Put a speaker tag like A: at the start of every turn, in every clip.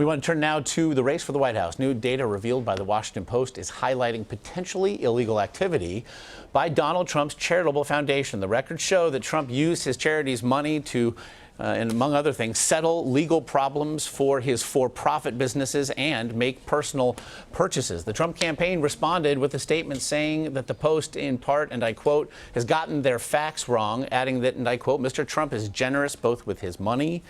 A: We want to turn now to the race for the White House. New data revealed by the Washington Post is highlighting potentially illegal activity by Donald Trump's charitable foundation. The records show that Trump used his charity's money to, and among other things, settle legal problems for his for-profit businesses and make personal purchases. The Trump campaign responded with a statement saying that the Post, in part, and I quote, has gotten their facts wrong, adding that, and I quote, Mr. Trump is generous both with his money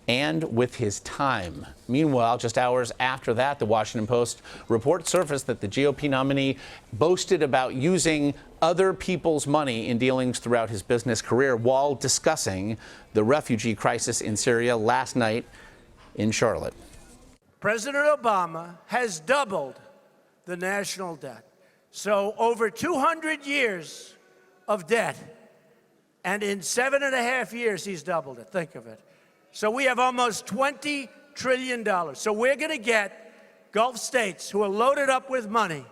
A: and with his time. Meanwhile, just hours after that, the Washington Post report surfaced that the GOP nominee boasted about using other people's money in dealings throughout his business career while discussing the refugee crisis in Syria last night in Charlotte.
B: President Obama has doubled the national debt. So over 200 years of debt, and in 7.5 years, he's doubled it. Think of it. So we have almost $20 trillion. So we're going to get Gulf states who are loaded up with money,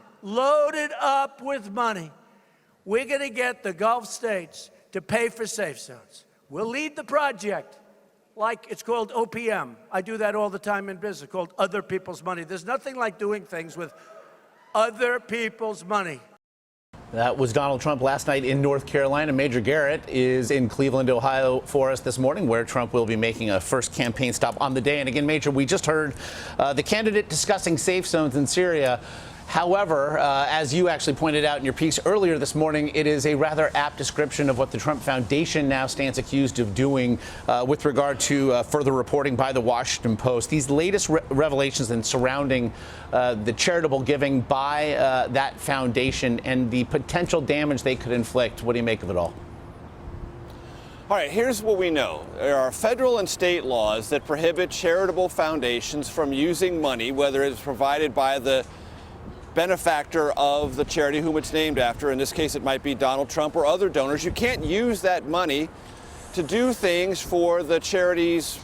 B: We're going to get the Gulf states to pay for safe zones. We'll lead the project, like it's called OPM. I do that all the time in business, called other people's money. There's nothing like doing things with other people's money.
A: That was Donald Trump last night in North Carolina. Major Garrett is in Cleveland, Ohio for us this morning, where Trump will be making a first campaign stop on the day. And again, Major, we just heard the candidate discussing safe zones in Syria. However, as you actually pointed out in your piece earlier this morning, it is a rather apt description of what the Trump Foundation now stands accused of doing with regard to further reporting by the Washington Post. These latest revelations and surrounding the charitable giving by that foundation and the potential damage they could inflict. What do you make of it all?
C: All right, here's what we know. There are federal and state laws that prohibit charitable foundations from using money, whether it's provided by the benefactor of the charity whom it's named after. In this case, it might be Donald Trump or other donors. You can't use that money to do things for the charity's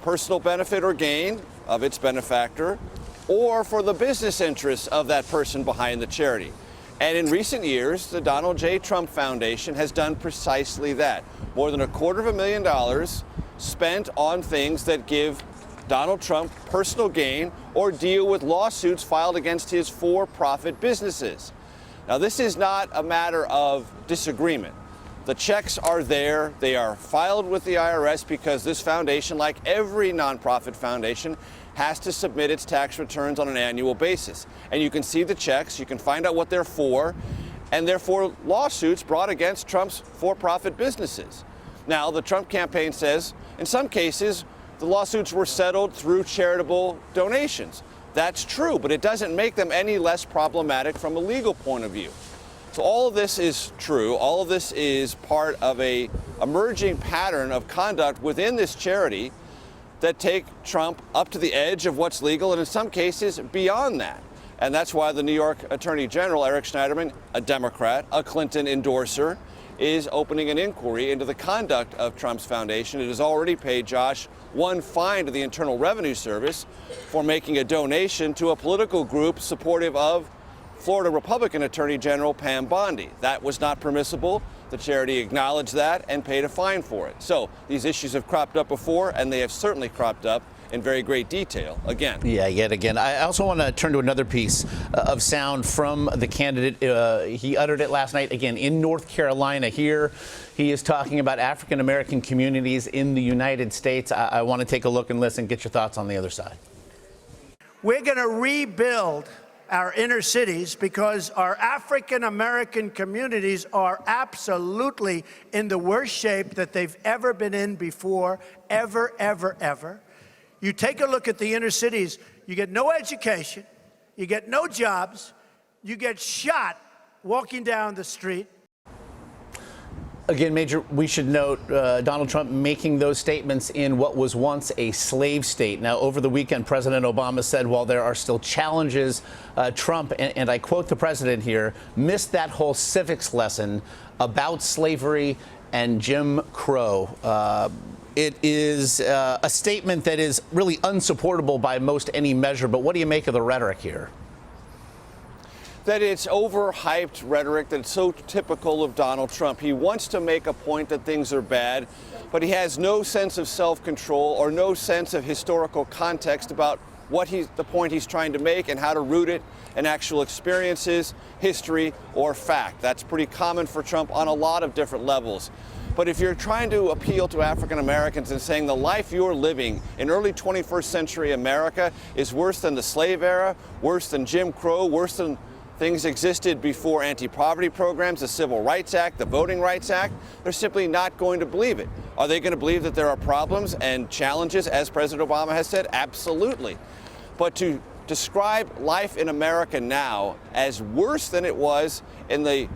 C: personal benefit or gain of its benefactor, or for the business interests of that person behind the charity. And in recent years, the Donald J. Trump Foundation has done precisely that. More than $250,000 spent on things that give Donald Trump personal gain or deal with lawsuits filed against his for-profit businesses. Now, this is not a matter of disagreement. The checks are there. They are filed with the IRS because this foundation, like every nonprofit foundation, has to submit its tax returns on an annual basis. And you can see the checks, you can find out what they're for, and therefore lawsuits brought against Trump's for-profit businesses. Now, the Trump campaign says, in some cases, the lawsuits were settled through charitable donations. That's true, but it doesn't make them any less problematic from a legal point of view. So all of this is true. All of this is part of an emerging pattern of conduct within this charity that take Trump up to the edge of what's legal, and in some cases beyond that. And that's why the New York Attorney General, Eric Schneiderman, a Democrat, a Clinton endorser, is opening an inquiry into the conduct of Trump's foundation. It has already paid Josh one fine to the Internal Revenue Service for making a donation to a political group supportive of Florida Republican Attorney General Pam Bondi. That was not permissible. The charity acknowledged that and paid a fine for it. So these issues have cropped up before, and they have certainly cropped up in very great detail again.
A: Yeah, yet again. I also want to turn to another piece of sound from the candidate. He uttered it last night, again, in North Carolina. Here he is talking about African-American communities in the United States. I want to take a look and listen, get your thoughts on the other side.
B: We're going to rebuild our inner cities because our African-American communities are absolutely in the worst shape that they've ever been in before, ever, ever, ever. You take a look at the inner cities, you get no education, you get no jobs, you get shot walking down the street.
A: Again, Major, we should note Donald Trump making those statements in what was once a slave state. Now, over the weekend, President Obama said while there are still challenges, Trump, and I quote the president here, missed that whole civics lesson about slavery and Jim Crow. It is a statement that is really unsupportable by most any measure. But what do you make of the rhetoric here?
C: That it's overhyped rhetoric that's so typical of Donald Trump. He wants to make a point that things are bad, but he has no sense of self-control or no sense of historical context about the point he's trying to make and how to root it in actual experiences, history, or fact. That's pretty common for Trump on a lot of different levels. But if you're trying to appeal to African Americans and saying the life you're living in early 21st century America is worse than the slave era, worse than Jim Crow, worse than things existed before anti-poverty programs, the Civil Rights Act, the Voting Rights Act, they're simply not going to believe it. Are they going to believe that there are problems and challenges, as President Obama has said? Absolutely. But to describe life in America now as worse than it was in the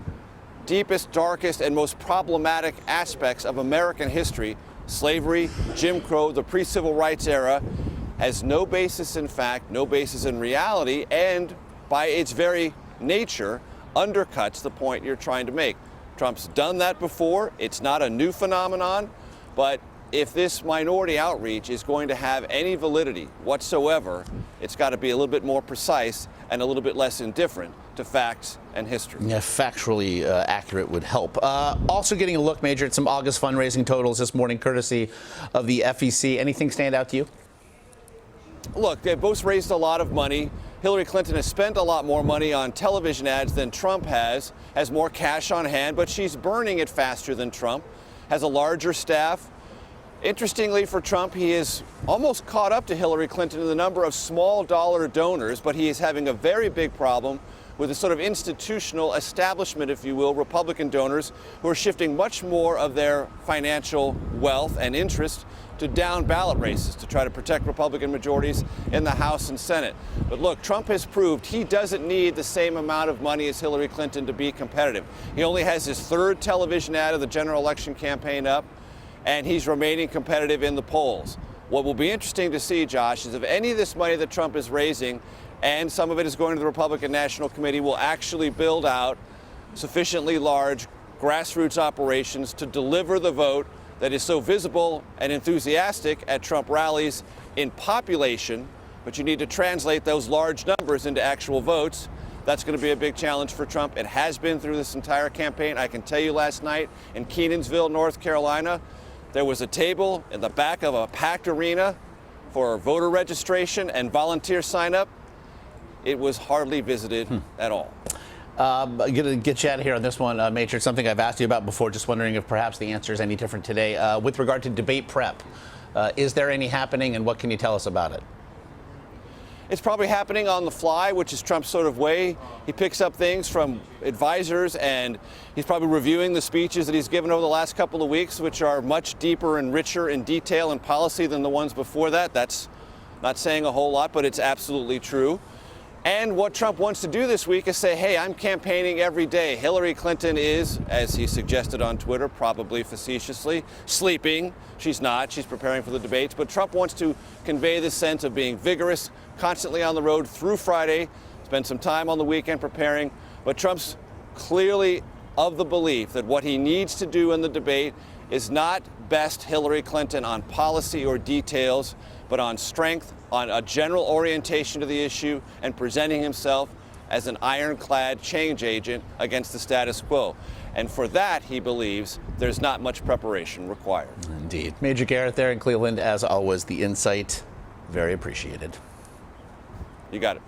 C: deepest, darkest, and most problematic aspects of American history, slavery, Jim Crow, the pre-civil rights era, has no basis in fact, no basis in reality, and by its very nature, undercuts the point you're trying to make. Trump's done that before. It's not a new phenomenon, but if this minority outreach is going to have any validity whatsoever, it's got to be a little bit more precise and a little bit less indifferent to facts and history.
A: Yeah, factually accurate would help. Also getting a look, Major, at some August fundraising totals this morning, courtesy of the FEC. Anything stand out to you?
C: Look, they've both raised a lot of money. Hillary Clinton has spent a lot more money on television ads than Trump has more cash on hand, but she's burning it faster than Trump, has a larger staff. Interestingly for Trump, he is almost caught up to Hillary Clinton in the number of small dollar donors, but he is having a very big problem with a sort of institutional establishment, if you will, Republican donors who are shifting much more of their financial wealth and interest to down ballot races to try to protect Republican majorities in the House and Senate. But look, Trump has proved he doesn't need the same amount of money as Hillary Clinton to be competitive. He only has his third television ad of the general election campaign up, and he's remaining competitive in the polls. What will be interesting to see, Josh, is if any of this money that Trump is raising, and some of it is going to the Republican National Committee, will actually build out sufficiently large grassroots operations to deliver the vote that is so visible and enthusiastic at Trump rallies in population, but you need to translate those large numbers into actual votes. That's going to be a big challenge for Trump. It has been through this entire campaign. I can tell you last night in Kenansville, North Carolina, there was a table in the back of a packed arena for voter registration and volunteer sign-up. It was hardly visited at all.
A: I'm going to get you out of here on this one, Major. It's something I've asked you about before, just wondering if perhaps the answer is any different today. With regard to debate prep, is there any happening, and what can you tell us about it?
C: It's probably happening on the fly, which is Trump's sort of way. He picks up things from advisors, and he's probably reviewing the speeches that he's given over the last couple of weeks, which are much deeper and richer in detail and policy than the ones before that. That's not saying a whole lot, but it's absolutely true. And what Trump wants to do this week is say, hey, I'm campaigning every day. Hillary Clinton is, as he suggested on Twitter, probably facetiously, sleeping. She's not. She's preparing for the debates. But Trump wants to convey this sense of being vigorous, constantly on the road through Friday, spend some time on the weekend preparing. But Trump's clearly of the belief that what he needs to do in the debate is not best Hillary Clinton on policy or details, but on strength, on a general orientation to the issue, and presenting himself as an ironclad change agent against the status quo. And for that, he believes, there's not much preparation required.
A: Indeed. Major Garrett there in Cleveland, as always, the insight, very appreciated.
C: You got it.